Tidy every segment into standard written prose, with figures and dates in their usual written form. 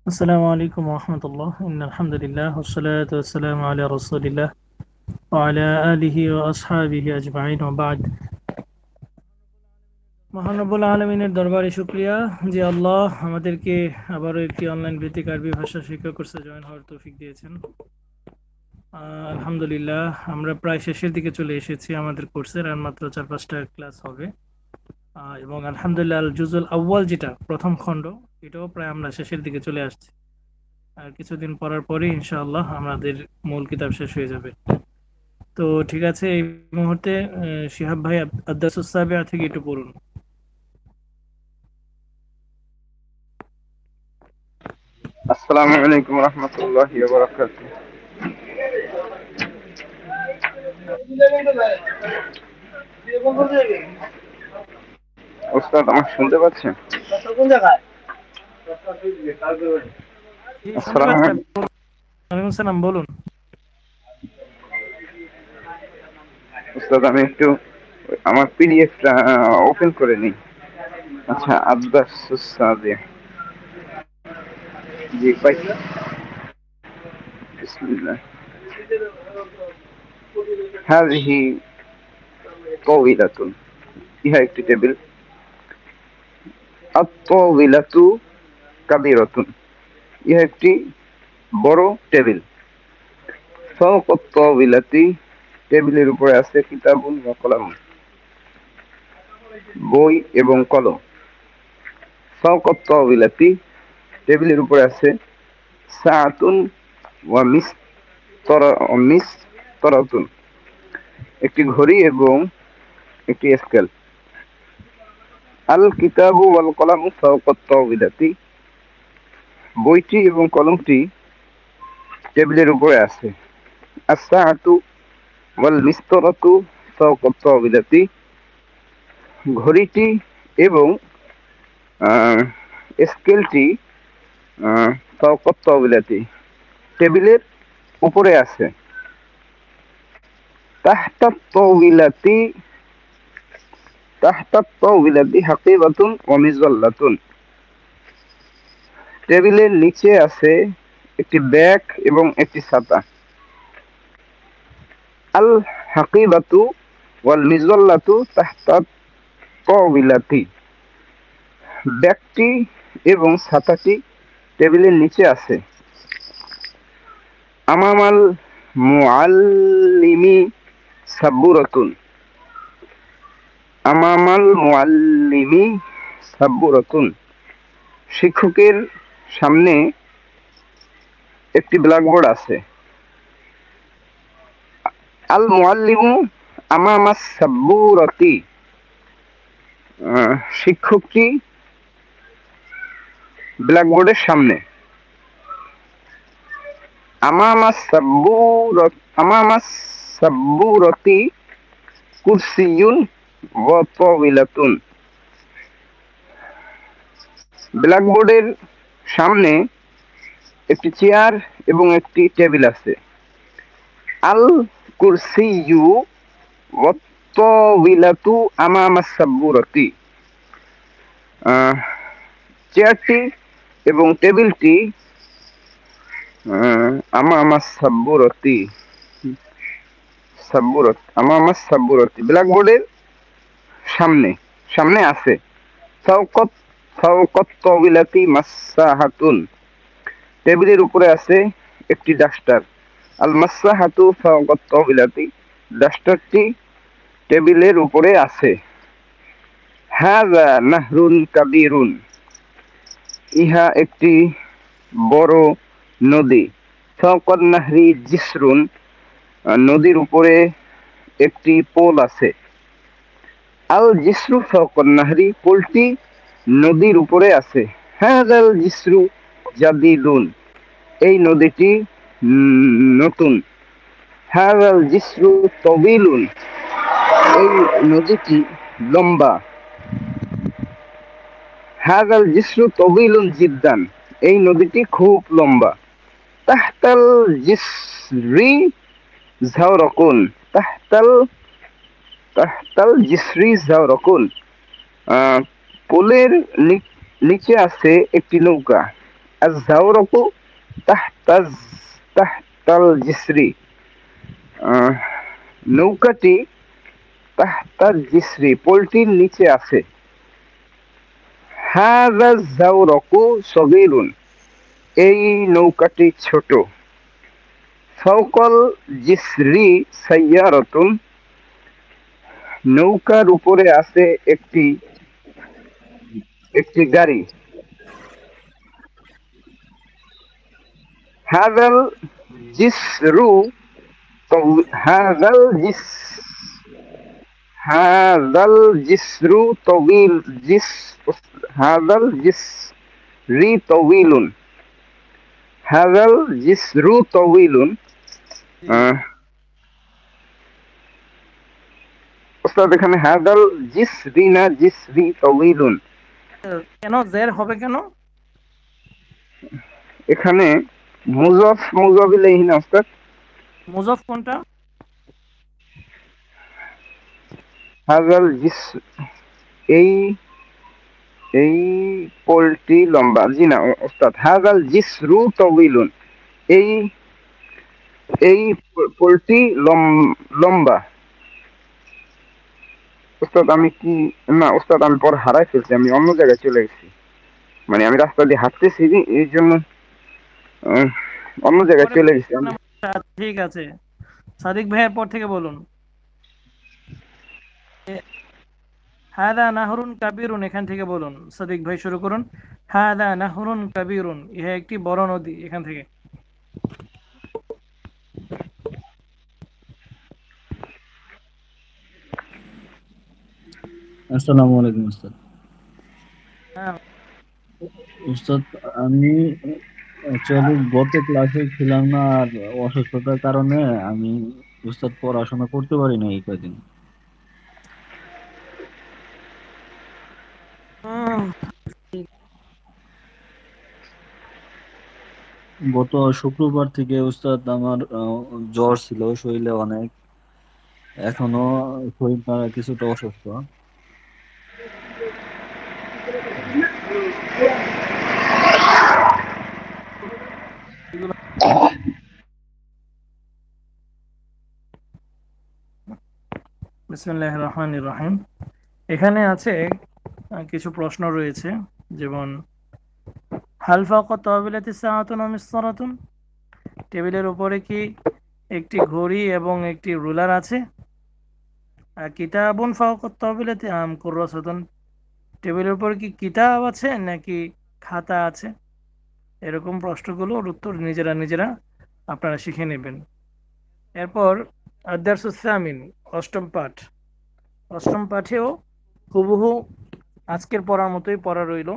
আসসালামু আলাইকুম রহমতুল্লাহ আলহামদুলিল্লাহ والصلاة والسلام على رسول الله وعلى آله وأصحابه أجمعين وبعد মহানবুল আলমিনের দরবারে শুক্রিয়া যে আল্লাহ আমাদেরকে আবারও একটি অনলাইন ভিত্তিক আরবি ভাষা শিক্ষা কোর্সে জয়েন হওয়ার তৌফিক দিয়েছেন। আলহামদুলিল্লাহ আমরা প্রায় শেষের দিকে চলে এসেছি আমাদের কোর্সের, আর মাত্র 4-5টা ক্লাস হবে। এবং আলহামদুলিল্লাহ আল জুজুল আউয়াল, যেটা প্রথম খণ্ড, এটাও প্রায় আমরা শেষের দিকে চলে আসছি। আর কিছুদিন পড়ার পরে ইনশাআল্লাহ আমাদের মূল কিতাব শেষ হয়ে যাবে। তো ঠিক আছে, এই মুহূর্তে শিহাব ভাই আদ্দাসুস সাবিআ থেকে একটু পড়ুন। আসসালামু আলাইকুম রহমতুল্লাহি ওয়া বারাকাতুহু। ওস্তাদ আমার শুনতে পাচ্ছেন? জি, শুনতে আসসালামু পাচ্ছি। আলাইকুম। ওয়ালাইকুম সালাম, বলুন। ওস্তাদ আমি একটু আমার পিডিএফটা ওপেন করে নিই। আচ্ছা, আব্বাসুস সাদিয়া, জি পাইছি। বিসমিল্লাহ। হাযিহি তাওয়িলাতুন, ইহা একটি টেবিল। আত-তাওয়িলাতু কাবীরাতুন, ইহা একটি বড় টেবিল। ফাওকা আত-তাওয়িলাতি, টেবিলের উপরে আছে কিতাবুন ওয়া কলাম, বই এবং কলম। ফাওকা আত-তাওয়িলাতি, টেবিলের উপরে আছে সাআতুন ওয়া মিসতরাতুন, একটি ঘড়ি এবং একটি স্কেল। আল কিতাবু ওয়াল কলামু ফাওকা আত-তাওয়িলাতি, বইটি এবং কলমটি টেবিলের উপরে আছে। আস-সাআতু ওয়াল মিসতরাতু ফাওকা আত-তাওয়িলাতি, ঘড়িটি এবং স্কেলটি ফাওকা আত-তাওয়িলাতি, টেবিলের উপরে আছে। তাহতা আত-তাওয়িলাতি, তাহতা আত-তাওয়িলাতি হাকিবাতুন ওয়া মিজল্লাতুন, টেবিলের নিচে আছে একটি ব্যাগ এবং একটি ছাতা। আল হাকিবাতু ওয়াল মিজল্লাতু তাহতা আত-তাওয়িলাতি, ব্যাগটি এবং ছাতাটি টেবিলের নিচে আছে। আমামাল মুআল্লিমি সাব্বুরাতুন, আমামাল মুআল্লিমি সাব্বুরাতুন, শিক্ষকের সামনে একটি ব্ল্যাকবোর্ড আছে। আল মুআল্লিমু আমামাস সাব্বুরাতি, শিক্ষকটি ব্ল্যাকবোর্ডের সামনে। আমামাস সাব্বুরাতি কুরসিয়ুন ওয়া তাওয়িলাতুন, ব্ল্যাকবোর্ডের সামনে একটি চেয়ার এবং একটি টেবিল আছে। আল কুরসিয়ু ওয়া তাওয়িলাতু আমামাস সাব্বুরাতি, চেয়ারটি এবং টেবিলটি আমামাস সাব্বুরাতি, আমামাস সাব্বুরাতি, ব্ল্যাকবোর্ডের সামনে সামনে আছে। ফাওকাত ফাওকাত তাওয়িলাতি মাসসাহাতুন, টেবিলের উপরে আছে একটি ডাস্টার। আল মাসসাহাতু ফাওকাত তাওয়িলাতি, ডাস্টারটি টেবিলের উপরে আছে। হাযা নাহরুন কাবীরুন, ইহা একটি বড় নদী। ফাওকান নাহরি জিসরুন, নদীর উপরে একটি পোল আছে। আল জিসরু ফাওকান নাহরি, পোলটি নদীর উপরে আছে। হাযাল জিসরু জাদীদুন, এই নদীটি নতুন। হাযাল জিসরু তাওয়ীলুন, এই নদীটি লম্বা। হাযাল জিসরু তাওয়ীলুন জিদ্দান, এই নদীটি খুব লম্বা। তাহতাল জিসরি যাওরাকুন, তাহতাল তাহতাল জিসরি যাওরাকুন, পোলের নিচে আছে একটি নৌকা। الزورق تحت تحت الجسر নৌকাটি তাহতাল জিসরি পোলটির নিচে আছে। হাযা যাওরাকু সগীরুন এই নৌকাটি ছোট। ফাওকাল জিসরি সাইয়ারাতুন নৌকার উপরে আছে একটি একটি গাড়ি। হাযাল জিসরু হাযাল জিস হাযাল জিসরু তগীল জিস হাযাল জিসরি তগীলুন হাযাল জিসরু তগীলুন ওস্তাদ এখানে হাযাল জিসরি না জিসরি তগীলুন কেন জের হবে কেন এখানে মুযাফ মুযাফ ইলাইহি না ওস্তাদ মুযাফ কোনটা হাযাল জিস এই এই পোলটি লম্বা জি না ওস্তাদ হাযাল জিসরু তগীলুন এই এই পোলটি লম্বা। ওস্তাদ আমি কি না ওস্তাদ আমি পর হারাই ফেলছি আমি অন্য জায়গায় চলে গেছি মানে আমি রাস্তা দিয়ে হাঁটতেছি এই জন্য অন্য জায়গায় চলে গেছি আমি। ঠিক আছে সাদিক ভাইয়ের পর থেকে বলুন হাদা নাহরুন কাবীরুন এখান থেকে বলুন সাদিক ভাই শুরু করুন হাদা নাহরুন কাবীরুন ইহা একটি বড় নদী এখান থেকে আসসালামু আলাইকুম উস্তাদ। হ্যাঁ উস্তাদ আমি অ্যাকচুয়ালি গত ক্লাসে ছিলাম না আর অসুস্থতার কারণে আমি উস্তাদ পড়াশোনা করতে পারি না এই কদিন। গত শুক্রবার থেকে উস্তাদ আমার জ্বর ছিল শরীরে অনেক, এখনো শরীরটা কিছুটা অসুস্থ। বিসমিল্লাহির রহমানির রহিম এখানে আছে কিছু প্রশ্ন রয়েছে যেমন হাল ফাওকা তাওবিলাতি সাআতুন ওয়া মিসরাতুন টেবিলের উপরে কি একটি ঘড়ি এবং একটি রুলার আছে কিতাবুন ফাওকা তাওবিলাতি আম কুররাসাতুন টেবিলের উপর কি কিতাব আছে নাকি খাতা আছে এরকম প্রশ্নগুলোর উত্তর নিজেরা নিজেরা আপনারা শিখে নেবেন। এরপর আদ-দারসুস সামিন অষ্টম পাঠেও হুবহু আজকের পড়ার মতোই পড়া রইল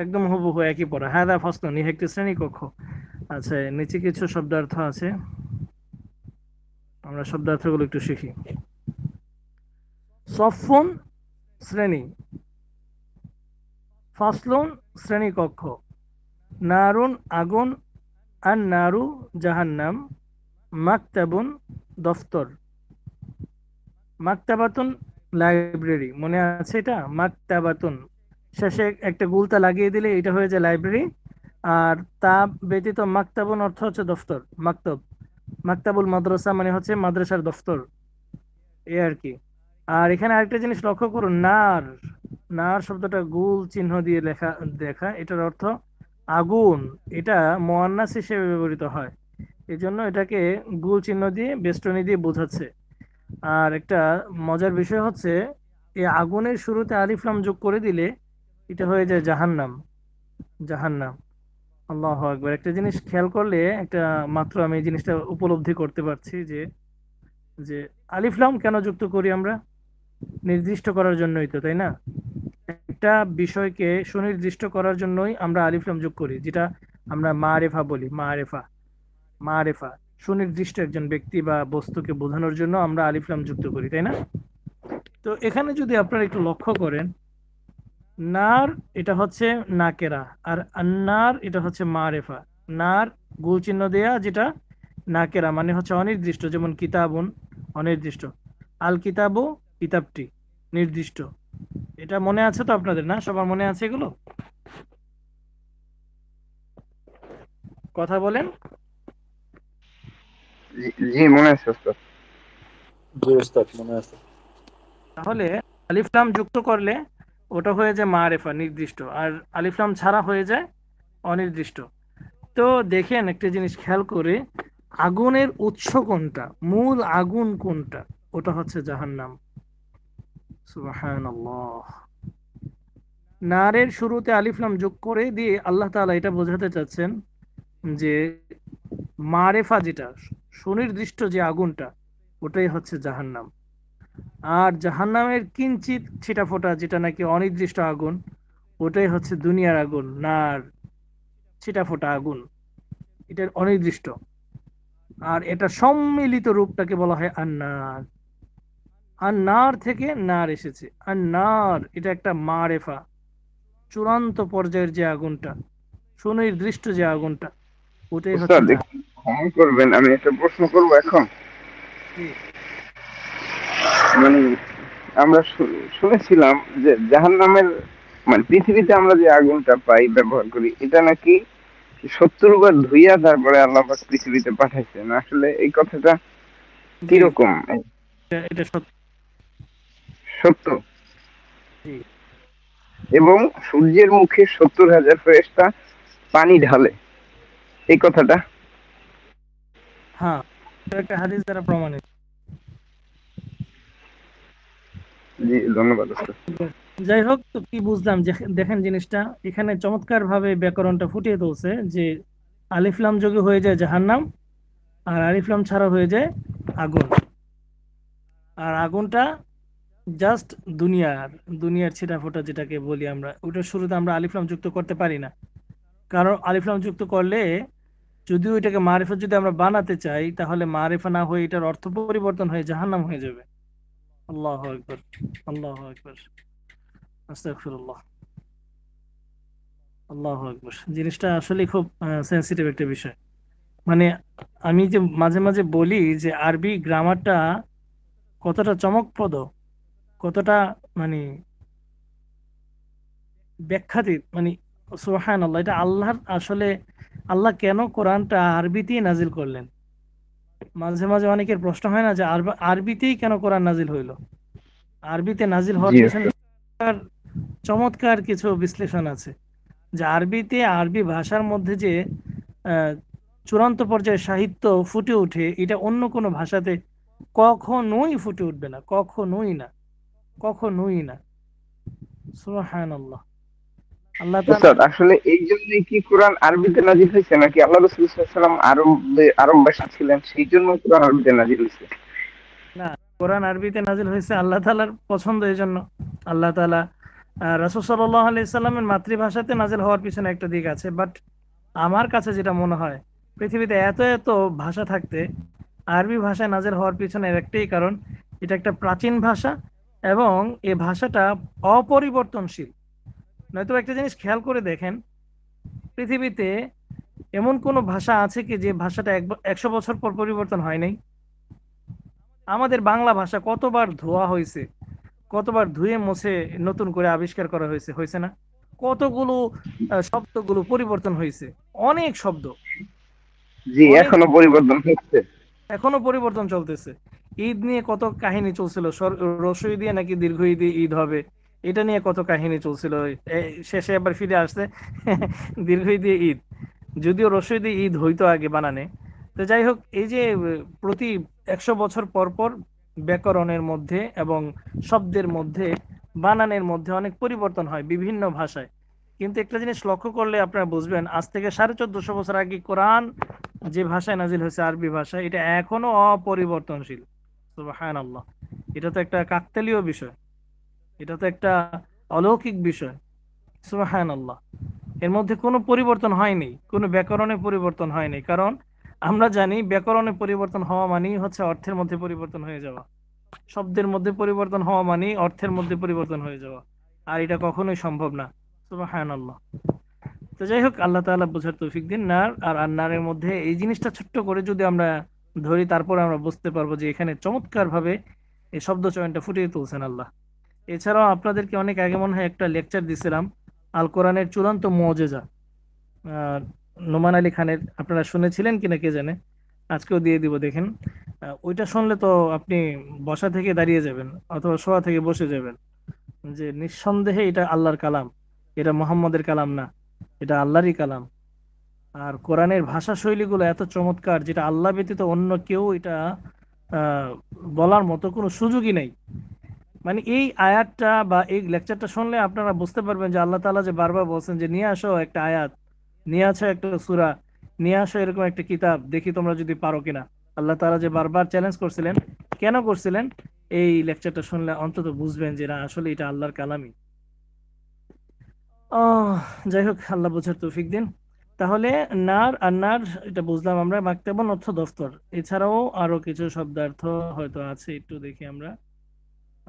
একদম হুবহু একই পড়া হাদা ফাসলুন ইহা একটি শ্রেণী কক্ষ। আচ্ছা নিচে কিছু শব্দার্থ আছে আমরা শব্দার্থগুলো একটু শিখি। সফুন শ্রেণী, ফাসলুন শ্রেণী কক্ষ, নারুন আগুন, আর নারু জাহান্নাম, মাকতাবুন দফতর, মাকতাবাতুন লাইব্রেরি মনে আছে এটা মাকতাবাতুন শেষে একটা গুলতা লাগিয়ে দিলে এটা হয়ে যায় লাইব্রেরি আর তা ব্যতীত মাকতাবুন অর্থ হচ্ছে দফতর মাকতব মাকতাবুল মাদ্রাসা মানে হচ্ছে মাদ্রাসার দফতর এই আর কি। আর এখানে আরেকটা জিনিস লক্ষ্য করুন নার নার শব্দটা গুল চিহ্ন দিয়ে দেখা এটার অর্থ আগুন এটা মুয়ান্নাস হিসেবে ব্যবহৃত হয় এই জন্য এটাকে গুল চিহ্ন দিয়ে বেষ্টনী দিয়ে বোঝাচ্ছে। আর একটা মজার বিষয় হচ্ছে এই আগুনের শুরুতে আলিফ লাম যোগ করে দিলে এটা হয়ে যায় জাহান্নাম জাহান্নাম। আল্লাহু আকবার একটা জিনিস খেয়াল করলে একটা মাত্র আমি এই জিনিসটা উপলব্ধি করতে পারছি যে যে আলিফ লাম কেন যুক্ত করি আমরা নির্দিষ্ট করার জন্যই তো তাই না একটা বিষয়কে সুনির্দিষ্ট করার জন্যই আমরা আলিফ লাম যোগ করি যেটা আমরা মারেফা বলি মারেফা সুনির্দিষ্ট একজন ব্যক্তি বা বস্তুকে বোঝানোর জন্য আমরা আলিফ লাম যুক্ত করি তাই না। তো এখানে যদি আপনারা একটু লক্ষ্য করেন নার এটা হচ্ছে নাকেরা আর আন্নার এটা হচ্ছে মারেফা নার গুল চিহ্ন দেয়া যেটা নাকেরা মানে হচ্ছে অনির্দিষ্ট যেমন কিতাবুন অনির্দিষ্ট আল কিতাবু কিতাবটি নির্দিষ্ট এটা মনে আছে তো আপনাদের না সবার মনে আছে এগুলো কথা বলেন। জি মনে আছে ওস্তাদ। জি উস্তাদ মনে আছে। তাহলে আলিফ লাম যুক্ত করলে ওটা হয়ে যায় মারেফা, নির্দিষ্ট, আর আলিফ লাম ছাড়া হয়ে যায় অনির্দিষ্ট। তো দেখেন একটা জিনিস খেয়াল করে, আগুনের উৎস কোনটা, মূল আগুন কোনটা, ওটা হচ্ছে জাহান্নাম। সুবহানাল্লাহ। নারের শুরুতে আলিফ লাম যোগ করে দিয়ে আল্লাহ তাআলা এটা বোঝাতে চাচ্ছেন যে মারেফা যেটা, সুনির্দিষ্ট যে আগুনটা, ওটাই হচ্ছে জাহান্নাম। আর জাহান্নামের কিঞ্চিত ছিটাফোঁটা যেটা নাকি অনির্দিষ্ট আগুন, ওটাই হচ্ছে দুনিয়ার আগুন, নার, ছিটাফোঁটা আগুন, এটার অনির্দিষ্ট। আর এটা সম্মিলিত রূপটাকে বলা হয় আন্নার। আন্নার থেকে নার এসেছে। আন্নার এটা একটা মারেফা, চূড়ান্ত পর্যায়ের যে আগুনটা, সুনির্দিষ্ট যে আগুনটা, ওটাই হচ্ছে ওস্তাদ জাহান্নাম। একটু ক্ষমা করবেন, আমি একটা প্রশ্ন করবো এখন। জি মানে আমরা শুনেছিলাম যে জাহান্নামের, মানে পৃথিবীতে আমরা যে আগুনটা পাই ব্যবহার করি, এটা নাকি 70 বার ধুইয়া তারপরে আল্লাহ পাক পৃথিবীতে পাঠাইছেন। আসলে এই কথাটা জি, কিরকম? এটা সত্য। সত্য? জি এবং সূর্যের মুখে 70,000 ফেরেশতা পানি ঢালে, এই কথাটা? হ্যাঁ, এটা একটা হাদিস দ্বারা প্রমাণিত। জি ধন্যবাদ ওস্তাদ। যাই হোক, তো কি বুঝলাম যে দেখেন জিনিসটা এখানে চমৎকার ভাবে ব্যাকরণটা ফুটিয়ে তুলছে যে আলিফ লাম যোগে হয়ে যায় জাহান্নাম, আর আলিফ লাম ছাড়া হয়ে যায় আগুন। আর আগুনটা জাস্ট দুনিয়ার, দুনিয়ার ছিটাফোঁটা যেটাকে বলি আমরা, ওটার শুরুতে আমরা আলিফ লাম যুক্ত করতে পারি না। কারণ আলিফ লাম যুক্ত করলে, যদিও এটাকে মারিফা যদি আমরা বানাতে চাই, তাহলে মারিফা না হয়ে এটার অর্থ পরিবর্তন হয়ে জাহান্নাম হয়ে যাবে। আল্লাহু আকবার, আল্লাহু আকবার, আস্তাগফিরুল্লাহ, আল্লাহু আকবার। জিনিসটা আসলে খুব সেন্সিটিভ একটা বিষয়। মানে আমি যে মাঝে মাঝে বলি যে আরবি গ্রামারটা কতটা চমকপ্রদ, কতটা মানে ব্যাখ্যাতীত, মানে সুবহানাল্লাহ, এটা আল্লাহর আসলে, আল্লাহ কেন কোরআনটা আরবিতেই নাজিল করলেন? মাঝে মাঝে অনেকের প্রশ্ন হয় না যে আরবিতেই কেন কোরআন নাজিল হইলো? আরবিতে নাজিল হওয়ার জি পিছনে ওস্তাদ। চমৎকার কিছু বিশ্লেষণ আছে। যে আরবিতে, আরবি ভাষার মধ্যে যে আহ, চূড়ান্ত পর্যায়ে সাহিত্য ফুটে ওঠে, এটা অন্য কোনো ভাষাতে কখনোই ফুটে উঠবে না, কখনোই না, কখনোই না। সুবহানাল্লাহ। আল্লাহ তাআলা, ওস্তাদ আসলে এই জন্যই কি কোরআন আরবিতে নাজিল হয়েছে, নাকি আল্লাহ রাসূল সাল্লাল্লাহু আলাইহি ওয়াসাল্লাম আরব ভাষী ছিলেন সেই জন্য কোরআন আরবিতে নাজিল হয়েছে? না, কোরআন আরবিতে নাজিল হয়েছে আল্লাহ তাআলার পছন্দ, এই জন্য। আল্লাহ তাআলা রাসূল সাল্লাল্লাহু আলাইহি সাল্লামের মাতৃভাষাতে নাজিল হওয়ার পিছনে একটা দিক আছে, বাট আমার কাছে যেটা মনে হয়, পৃথিবীতে এত এত ভাষা থাকতে আরবি ভাষায় নাজিল হওয়ার পিছনে একটাই কারণ, এটা একটা প্রাচীন ভাষা এবং এই ভাষাটা অপরিবর্তনশীল। নয়তো একটা জিনিস খেয়াল করে দেখেন, পৃথিবীতে এমন কোন ভাষা আছে কি যে ভাষাটা 100 বছর পর পরিবর্তন হয় নাই? আমাদের বাংলা ভাষা কতবার ধোয়া হয়েছে, কতবার ধুয়ে মুছে নতুন করে আবিষ্কার করা হয়েছে, হয়েছে না? কতগুলো শব্দগুলো পরিবর্তন হয়েছে, অনেক শব্দ, জি অনেক, এখনো পরিবর্তন হচ্ছে। এখনো পরিবর্তন চলতেছে। ঈদ নিয়ে কত কাহিনী চলছিল, রসই দিয়ে নাকি দীর্ঘ ঈদে ঈদ হবে, এটা নিয়ে কত কাহিনী চলছিল। শেষে আবার ফিরে আসছে দীর্ঘ ঈদে ঈদ, যদিও রসই দিয়ে ঈদ হইতো আগে বানানে। তো যাই হোক, এই যে প্রতি 100 বছর পর পর ব্যাকরণের মধ্যে এবং শব্দের মধ্যে, বানানের মধ্যে অনেক পরিবর্তন হয় বিভিন্ন ভাষায়। কিন্তু একটা জিনিস লক্ষ্য করলে আপনারা বুঝবেন, আজ থেকে 1450 বছর আগে কোরআন যে ভাষায় নাজিল হয়েছে, আরবি ভাষা, এটা এখনো অপরিবর্তনশীল। সুবহানাল্লাহ। এটা তো একটা কাকতালীয় বিষয়, এটা তো একটা অলৌকিক বিষয়। সুবহানাল্লাহ। এর মধ্যে কোনো পরিবর্তন হয়নি, কোনো ব্যাকরণে পরিবর্তন হয়নি, কারণ আমরা জানি ব্যাকরণে পরিবর্তন হওয়া মানেই হচ্ছে অর্থের মধ্যে পরিবর্তন হয়ে যাওয়া, শব্দের মধ্যে পরিবর্তন হওয়া মানেই অর্থের মধ্যে পরিবর্তন হয়ে যাওয়া, আর এটা কখনোই সম্ভব না। সুবহানাল্লাহ। তো যাই হোক, আল্লাহ তাআলা বোঝার তৌফিক দিন। নার আর আন্নারের মধ্যে এই জিনিসটা ছোট্ট করে যদি আমরা ধরি, তারপর আমরা বুঝতে পারবো যে এখানে চমৎকার ভাবে এই শব্দ চয়নটা ফুটিয়ে তুলছেন আল্লাহ। এছাড়াও আপনাদেরকে অনেক আগে মনে হয় একটা লেকচার দিছিলাম, আল কোরআনের চূড়ান্ত মুজিজা। নোমান আলী খানের, আপনারা শুনেছিলেন কিনা কে জানে, আজকেও দিয়ে দিব দেখেন। ওইটা শুনলে তো আপনি বসা থেকে দাঁড়িয়ে যাবেন অথবা শোয়া থেকে বসে যাবেন, যে নিঃসন্দেহে এটা আল্লাহর কালাম, এটা মোহাম্মদের কালাম না, এটা আল্লাহরই কালাম। আর কোরআনের ভাষা শৈলীগুলো এত চমৎকার, যেটা আল্লাহ ব্যতীত অন্য কেউ এটা আহ, বলার মতো কোনো সুযোগই নেই। মানে এই আয়াতটা বা এই লেকচারটা শুনলে আপনারা বুঝতে পারবেন যে আল্লাহ তাআলা যে বারবার বলছেন যে নিয়ে আসো একটা আয়াত, নিয়ে আসো একটা সূরা, নিয়ে আসো এরকম একটা কিতাব, দেখি তোমরা যদি পারো কিনা। আল্লাহ তাআলা যে বারবার চ্যালেঞ্জ করছিলেন, কেন করছিলেন? এই লেকচারটা শুনলে অন্তত বুঝবেন যে না, আসলে এটা আল্লাহর কালামই। আহ যাই হোক, আল্লাহ বোঝার তৌফিক দিন। তাহলে নার আর নার এটা বুঝলাম আমরা, মাকতাবুন অর্থ দফতর। এছাড়াও আরো কিছু শব্দার্থ হয়তো আছে, একটু দেখি আমরা।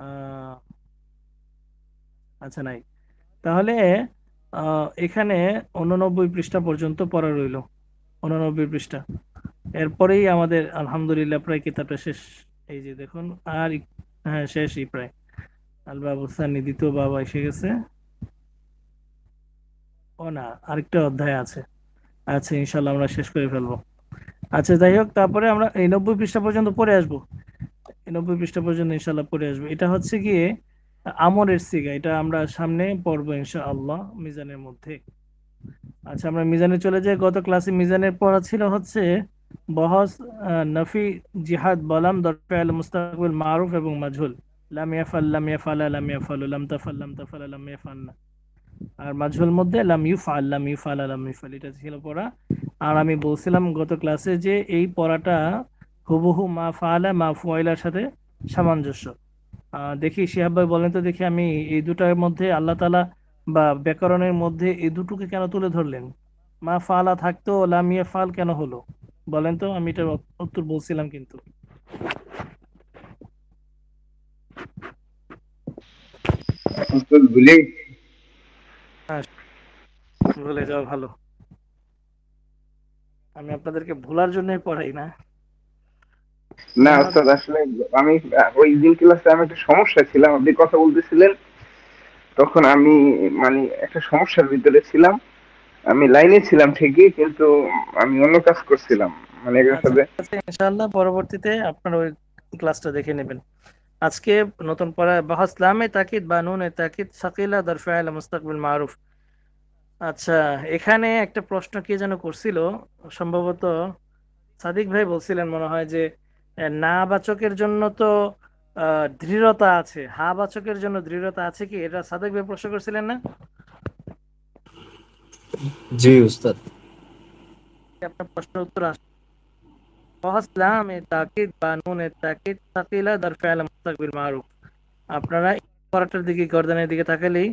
আহ আচ্ছা, নাই। তাহলে এখানে 89 পৃষ্ঠা পর্যন্ত পড়া রইলো, 89 পৃষ্ঠা। এরপরেই আমাদের আলহামদুলিল্লাহ প্রায় কিতাবটা শেষ। এই যে দেখুন, আর হ্যাঁ, শেষই প্রায়। আল বাবু সানি, দ্বিতীয় বাবা এসে গেছে। ও না, আরেকটা অধ্যায় আছে। আচ্ছা, ইনশাল্লাহ আমরা শেষ করে ফেলবো। আচ্ছা, যাই হোক, তারপরে আমরা এই 90 পৃষ্ঠা পর্যন্ত পড়ে আসবো। এই 90 পৃষ্ঠা পর্যন্ত ইনশাল্লাহ পড়ে আসবো। এটা হচ্ছে গিয়ে আমরের সিগা, এটা আমরা সামনে পড়বো ইনশাআল্লাহ মিজানের মধ্যে। আচ্ছা, আমরা মিজানে চলে যাই। গত ক্লাসে মিজানের পড়া ছিল হচ্ছে বহস, নফি, জিহাদ, বলাম, দরফাল, মুস্তাকবিল, মারুফ এবং মাজহুল। লাম ইয়াফাল, লাম ইয়াফালা, লাম ইয়াফালু, লাম তাফাল, লাম তাফালা, লাম ইয়াফালনা। আর মাজহুল মধ্যে লাম ইউফআল, লাম ইউফালা, লাম ইউফাল, এটা ছিল পড়া। আর আমি বলছিলাম গত ক্লাসে যে এই পড়াটা হুবহু মা ফাআলা মা ফুআইলার সাথে সামঞ্জস্য। দেখি শিহাব ভাই বলেন তো দেখি, আমি এই দুটার মধ্যে আল্লাহ তাআলা বা ব্যাকরণের মধ্যে এই দুটোকে কেন তুলে ধরলেন? মা ফাআলা থাকতো, লাম ইয়াফআল কেন হলো? বলেন তো, আমি এটার উত্তর বলছিলাম কিন্তু। তো ভুলে হ্যাঁ, ভুলে যাওয়া ভালো। আমি আপনাদেরকে ভোলার জন্যই পড়াই না। না আমার ওস্তাদ, আসলে আমি ওই দিন ক্লাসে আমি একটা সমস্যা ছিলাম, আপনি কথা বলতেছিলেন তখন আমি মানে একটা সমস্যার ভিতরে ছিলাম। আমি লাইনে ছিলাম ঠিকই, কিন্তু আমি অন্য কাজ করছিলাম, মানে এর আচ্ছা, সাথে। ঠিক আছে, ইনশাআল্লাহ পরবর্তীতে আপনার ওই ক্লাসটা দেখে নেবেন। আজকে নতুন পড়া বাহাস লামে তাকিদ বা নুনে তাকিদ সাকিলা দরফাইল মুস্তাকবিল মারুফ। আচ্ছা, এখানে একটা প্রশ্ন কে যেন করছিল, সম্ভবত সাদিক ভাই বলছিলেন মনে হয় যে না বাচকের জন্য তো দৃঢ়তা আছে, হা বাচকের জন্য দৃঢ়তা আছে কি? এটা সাদিক ভাই প্রশ্ন করছিলেন না? জি উস্তাদ। আপনার প্রশ্নের উত্তর আসে লামে তাকিদ বা নুনে তাকিদ সাকিলা দরফাইল মুস্তাকবিল মারুফ। আপনারা এই পড়াটার দিকে, গর্দানের দিকে তাকালেই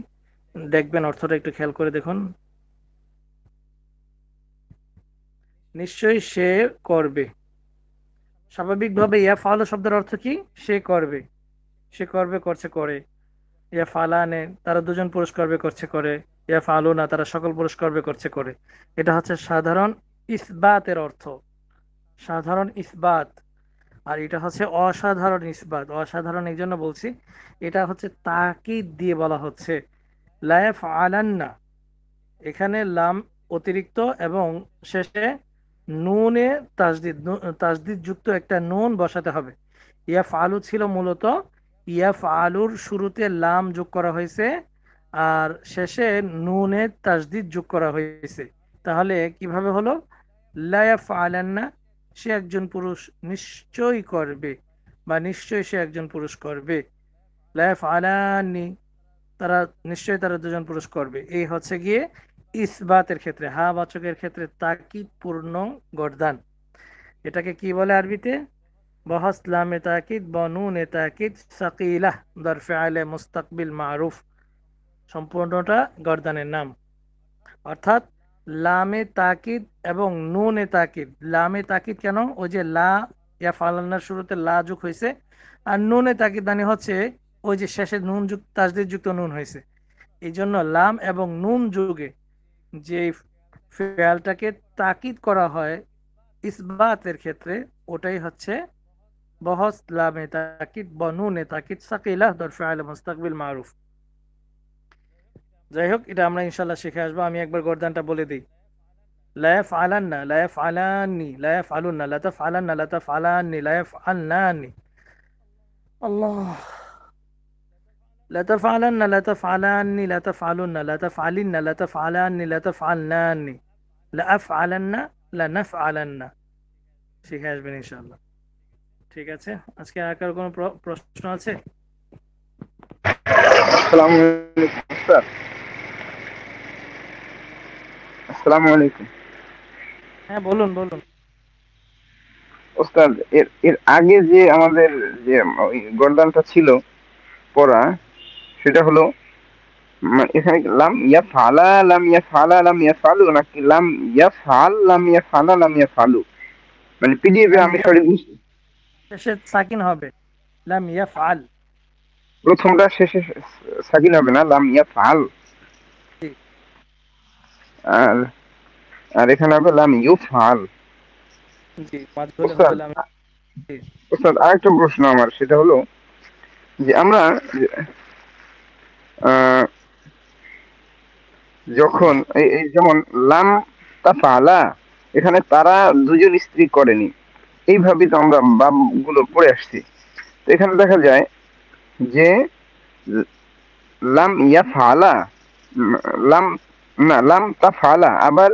দেখবেন, অর্থটা একটু খেয়াল করে দেখুন। নিশ্চয়ই সে করবে। স্বাভাবিকভাবে ইয়া ফালো শব্দের অর্থ কি? সে করবে। সে করবে, করছে, করে। ইয়া ফালানে, তারা দুজন পুরুষ করবে, করছে, করে। ইয়া ফালু না, তারা সকল পুরুষ করবে, করছে, করে। এটা হচ্ছে সাধারণ ইসবাতের অর্থ, সাধারণ ইসবাত। আর এটা হচ্ছে অসাধারণ ইসবাত। অসাধারণ এই জন্য বলছি, এটা হচ্ছে তাকিদ দিয়ে বলা হচ্ছে লা ইয়াফআলান্না। এখানে লাম অতিরিক্ত এবং শেষে নুনে তাসদিদ যুক্ত একটা নুন বসাতে হবে। ইয়াফ আলু ছিল মূলত, ইয়াফ আলুর শুরুতে লাম যোগ করা হয়েছে আর শেষে নুনে তাসদিদ যোগ করা হয়েছে। তাহলে কিভাবে হলো? লা ইয়াফআলান্না, সে একজন পুরুষ নিশ্চয়ই করবে, বা নিশ্চয়ই সে একজন পুরুষ করবে। লা ইয়াফআলানি, তারা নিশ্চয়ই তারা দুজন পুরুষ করবে। এই হচ্ছে গিয়ে ইসবাতের ক্ষেত্রে, হা বাচকের ক্ষেত্রে তাকিদ পূর্ণ গর্দান। এটাকে কি বলে আরবিতে? বহাস লামে তাকিদ বনুনে তাকিদ সাকিলাহ দরফে আলে মুস্তাকবিল মারুফ। সম্পূর্ণটা গর্দানের নাম। অর্থাৎ লামে তাকিদ এবং নুনে তাকিদ। লামে তাকিদ কেন? ওই যে লা, ইয়া ফালান্নার শুরুতে লা যোগ হয়েছে। আর নুনে তাকিদ মানে হচ্ছে ওই যে শেষে নুন যুক্ত, তাসদিদ যুক্ত নুন হয়েছে। এই জন্য লাম এবং নুন যুগে যে ফেয়ালটাকে তাকিদ করা হয় ইসবাতের ক্ষেত্রে, ওটাই হচ্ছে বহস লামে তাকিদ বনুনে তাকিদ সাকিলাহ দরফে আল মুস্তাকবিল মারুফ। যাই হোক, এটা আমরা ইনশাল্লাহ শিখে আসবো। আমি একবার গর্দানটা বলে দিই। لا يفعلن، لا يفعلاني، لا يفعلن، لا تفعلن، لا تفعلاني، لا يفعلناني. الله. لا تفعلن، لا تفعلاني، لا تفعلن، لا تفعلن، لا تفعلاني، لا تفعلناني، لا أفعلن، لا نفعلن। শিখে আসবেন ইনশাআল্লাহ। ঠিক আছে, আজকে আর কারো কোনো প্রশ্ন আছে? আসসালামু আলাইকুম স্যার। আসসালামু আলাইকুম হ্যাঁ, বলুন বলুন। ওস্তাদ। এর এর আগে যে আমাদের যে ওই গর্দানটা ছিল পড়া, সেটা হলো এখানে লাম ইয়া ফালা লাম ইয়া ফালা লাম ইয়া ফালু, নাকি লাম ইয়া ফাল লাম ইয়া ফালা লাম ইয়া ফালু? মানে পিডিএফ এ লাম আমি সঠিক শেষে সাকিন হবে, লাম ইয়াফআল। প্রথমটা শেষে সাকিন হবে না, লাম ইয়া ফাল। জি আর আর এখানে হবে লাম ইউ ফাল। জি, মাঝ হলে হবে ওস্তাদ, লাম। জি ওস্তাদ আরেকটা প্রশ্ন আমার, সেটা হলো যে আমরা আহ, যখন এই এই যেমন লাম তাফালা, এখানে তারা দুজন স্ত্রী করেনি, এইভাবে তো আমরা বাব গুলো পড়ে আসছি। তো এখানে দেখা যায় যে লাম ইয়া ফালা, লাম না লাম তা ফালা, আবার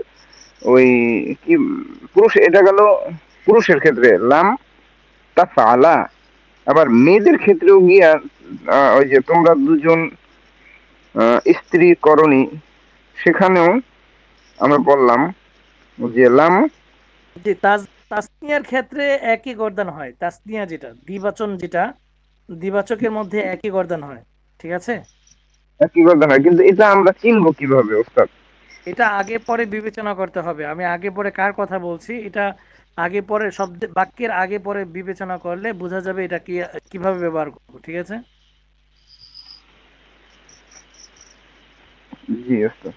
ওই কি পুরুষ, এটা গেল পুরুষের ক্ষেত্রে লাম তা ফালা। আবার মেয়েদের ক্ষেত্রেও গিয়া ওই যে তোমরা দুজন স্ত্রী করণী, সেখানেও আমরা বললাম যে লাম। জি, তাসনিয়ার ক্ষেত্রে একই গর্দান হয়। তাসনিয়া যেটা দ্বিবচন, যেটা দ্বিবাচকের মধ্যে একই গর্দান হয়। ঠিক আছে, কি কথা হয়, কিন্তু এটা আমরা চিনবো কিভাবে ওস্তাদ? এটা আগে পরে বিবেচনা করতে হবে। আমি আগে পরে কার কথা বলছি, এটা আগে পরে শব্দ বাক্যের আগে পরে বিবেচনা করলে বোঝা যাবে এটা কি কিভাবে ব্যবহার করবো। ঠিক আছে। জি ওস্তাদ।